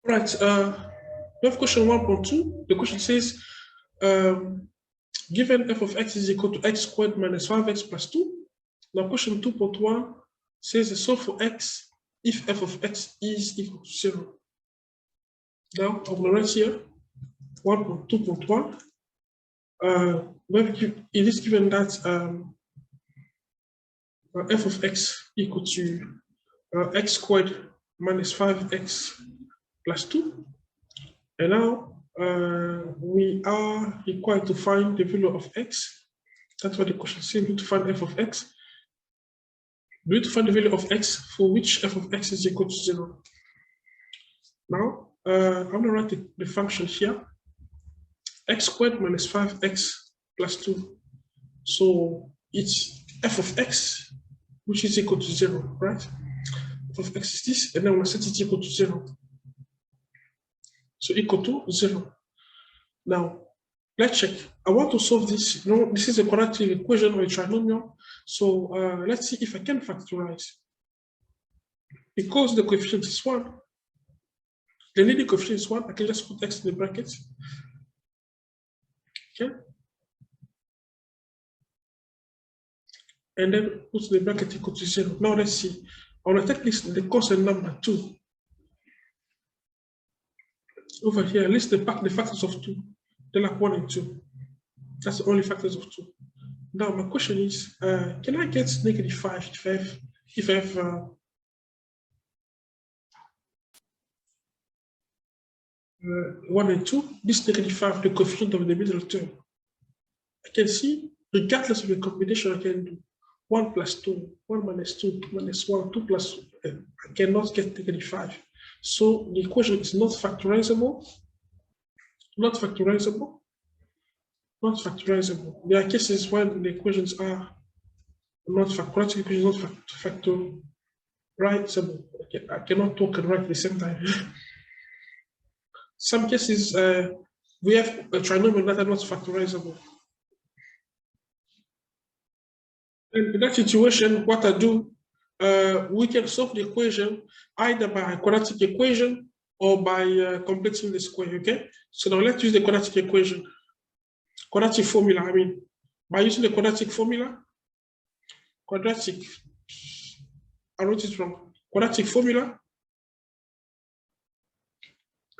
Right. We have question 1.2. The question says, given f of x is equal to x squared minus 5x plus 2. Now question 2.1 says solve for x if f of x is equal to 0. Now I'm going to write here 1.2.1. It is given that f of x equal to x squared minus 5x plus 2. And now we are required to find the value of x. That's what the question says. We need to find f of x. We need to find the value of x for which f of x is equal to 0. Now, I'm going to write the function here. X squared minus 5x plus 2. So it's f of x, which is equal to 0, right? F of x is this, and then I'm going to set it equal to 0. So equal to 0. Now, let's check. I want to solve this. You know, this is a quadratic equation or a trinomial. So let's see if I can factorize. Because the coefficient is 1, the leading coefficient is 1, I can just put x in the bracket. Okay. And then put the bracket equal to 0. Now let's see. I want to take this, the constant number 2. Over here, list the factors of 2. They're like 1 and 2. That's the only factors of 2. Now my question is, can I get -5 if I have 1 and 2? This -5, the coefficient of the middle term. I can see, regardless of the combination, I can do 1 plus 2, 1 minus 2, 2 minus 1, 2 plus. I cannot get -5. So the equation is not factorizable. Not factorizable. Not factorizable. There are cases when the equations are not factorizable. Not factorizable. Okay, I cannot talk and write at the same time. Some cases we have a trinomial that are not factorizable. And in that situation, what I do, we can solve the equation either by a quadratic equation or by completing the square, okay? So now let's use the quadratic equation, quadratic formula, I mean. By using the quadratic formula, I wrote it wrong, quadratic formula.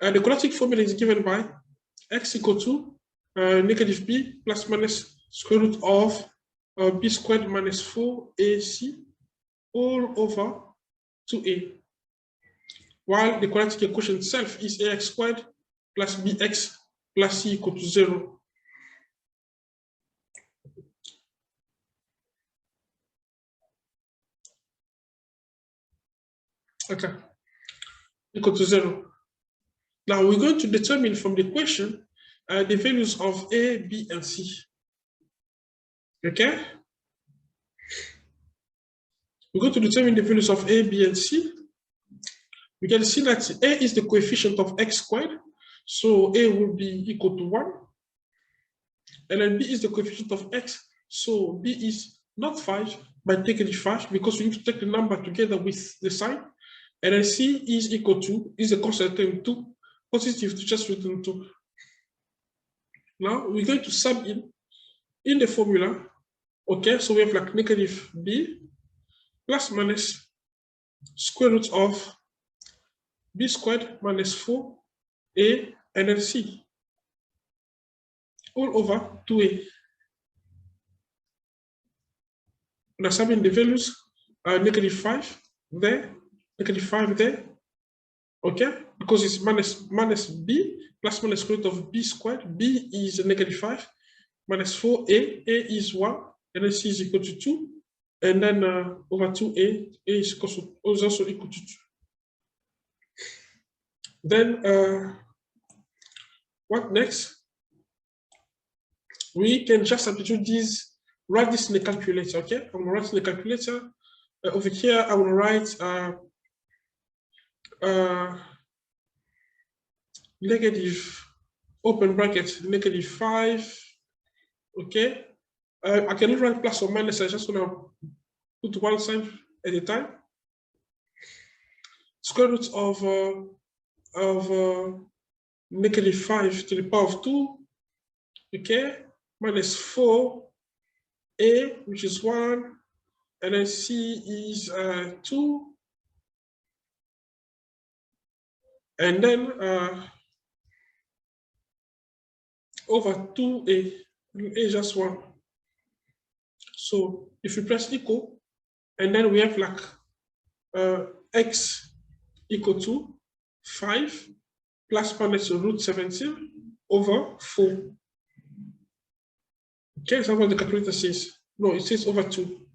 And the quadratic formula is given by x equal to -b plus minus square root of b squared minus 4ac all over 2a, while the quadratic equation itself is ax squared plus bx plus c equal to 0. Okay, equal to 0. Now we're going to determine from the equation the values of a, b, and c. Okay? We're going to determine the values of a, b, and c. We can see that a is the coefficient of x squared, so a will be equal to 1. And then b is the coefficient of x, so b is not 5, but -5, because we need to take the number together with the sign. And then c is equal to, is a constant term 2, positive to just written 2. Now we're going to sub in the formula. Okay, so we have like -b plus minus square root of b squared minus 4a and then c all over 2a. Now summing the values are -5 there, -5 there. Okay, because it's minus b plus minus square root of b squared. B is -5 minus 4a, a is 1, and then c is equal to 2, and then over 2a, a is also equal to 2. Then what next? We can just substitute these, write this in the calculator. Okay, I'm gonna write in the calculator. Over here, I will write negative open bracket -5. Okay, I cannot write plus or minus. I just want to put one sign at a time. Square root of of negative 5 to the power of 2, okay, minus 4a, which is 1, and then c is 2, and then over 2a, a is just 1. So if we press equal, and then we have like x equal to 5 plus minus root 17 over 4. Okay, so what the calculator says. No, it says over 2.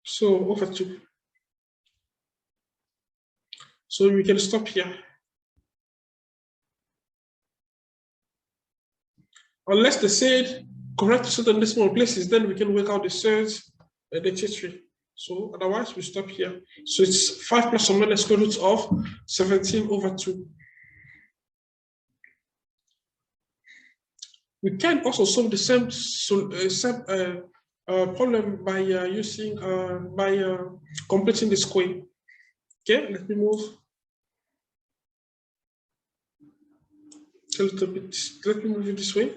So over 2. So we can stop here. Unless they said correct certain decimal places, then we can work out the surds and the tertiary. So otherwise, we stop here. So it's 5 plus or minus square root of 17 over 2. We can also solve the same problem by using completing the square. Okay, let me move a little bit. Let me move it this way.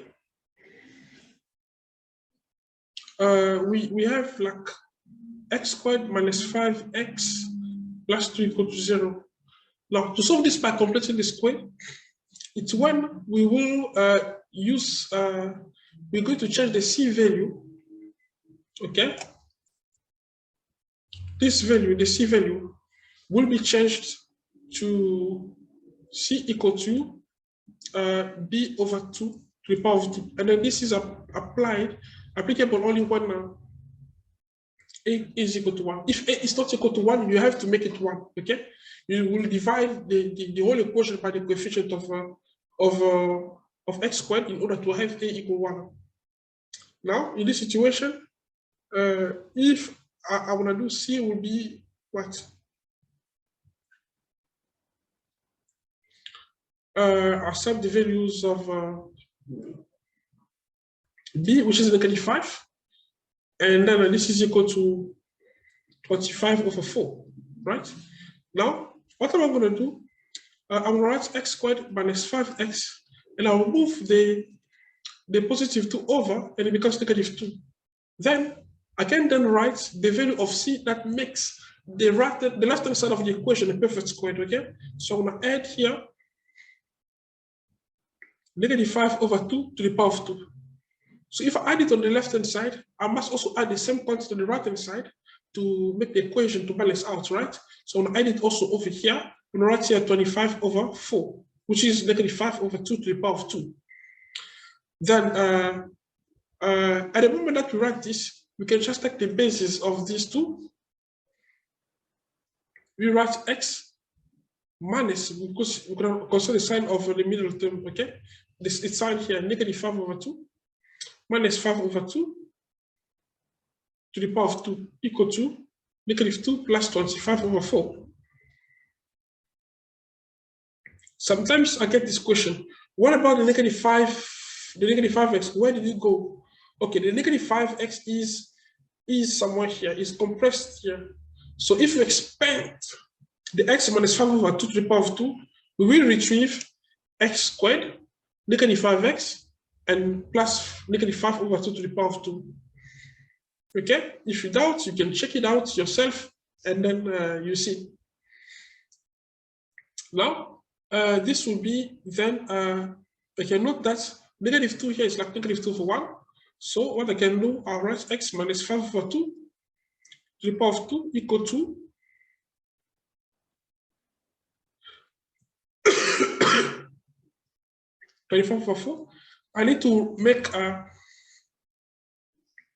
We have like x squared minus 5x plus 2 equal to 0. Now, to solve this by completing the square, it's when we will we're going to change the c value, okay? This value, the c value, will be changed to c equal to b over 2 to the power of 2. And then this is applicable only when a is equal to 1. If a is not equal to 1, you have to make it 1, okay? You will divide the whole equation by the coefficient of x squared in order to have a equal 1. Now, in this situation, if I want to do c will be what? I'll sum the values of b, which is negative 5, and then this is equal to 25 over 4, right? Now, what am I going to do? I'm going to write x squared minus 5x, and I'll move the positive 2 over, and it becomes negative 2. Then I can then write the value of c that makes the left-hand side of the equation a perfect square, okay? So I'm going to add here negative 5 over 2 to the power of 2. So if I add it on the left-hand side, I must also add the same quantity to the right-hand side to make the equation to balance out, right? So I'm going to add it also over here. I'm going to write here 25 over 4, which is negative 5 over 2 to the power of 2. Then at the moment that we write this, we can just take the basis of these two. We write x minus, because we're going to consider the sign of the middle term, okay? It's signed here, negative 5 over 2 minus 5 over 2 to the power of 2 equal to negative 2 plus 25 over 4. Sometimes I get this question, what about the negative 5x, where did it go? Okay, the negative 5x is somewhere here, is compressed here. So if you expand the x minus 5 over 2 to the power of 2, we will retrieve x squared, negative 5x, and plus negative 5 over 2 to the power of 2. Okay, if you doubt, you can check it out yourself, and then you see. Now, this will be then, I can note that negative 2 here is like negative 2 over 1. So what I can do, I'll write x minus 5 over 2 to the power of 2 equal to 25 over 4. I need to make the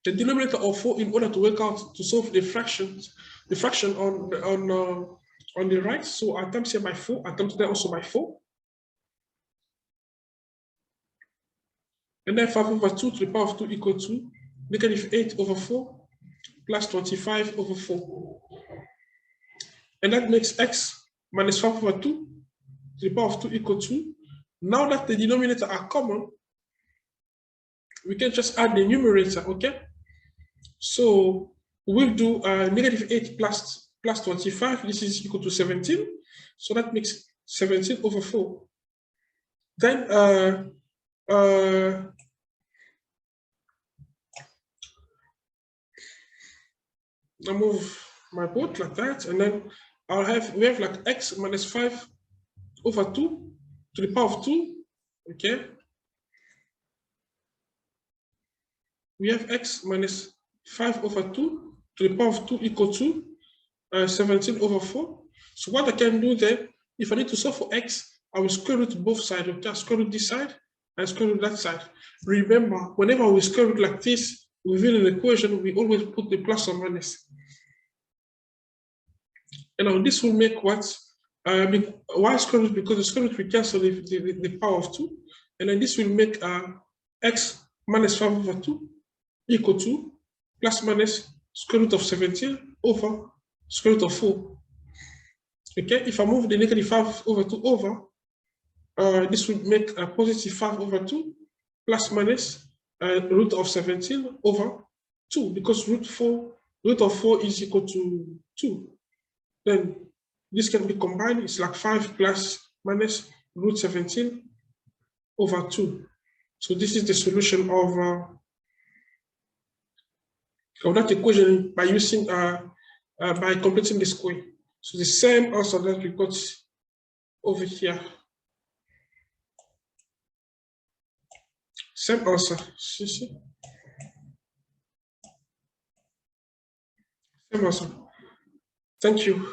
denominator of 4 in order to work out to solve the fraction on the right. So I times here by 4, I times there also by 4. And then 5 over 2 to the power of 2 equal to negative 8 over 4 plus 25 over 4. And that makes x minus 5 over 2 to the power of 2 equal to, now that the denominator are common, we can just add the numerator, okay? So we'll do negative 8 plus 25, this is equal to 17. So that makes 17 over 4. Then I move my board like that, and then we have like x minus 5 over 2 to the power of 2. Okay. We have x minus 5 over 2 to the power of 2 equal to 17 over 4. So what I can do then, if I need to solve for x, I will square root both sides. Okay, square root this side and square root that side. Remember, whenever we square root like this within an equation, we always put the plus or minus. And now this will make what? Why square root? Because the square root we cancel the power of 2. And then this will make x minus 5 over 2 equal to plus minus square root of 17 over square root of 4. Okay, if I move the negative 5 over 2 over, this will make a positive 5 over 2 plus minus root of 17 over 2, because root of 4 is equal to 2. Then this can be combined. It's like 5 plus minus root 17 over 2. So this is the solution of that equation by using by completing the square. So the same answer that we got over here. Same answer. Same answer. Thank you.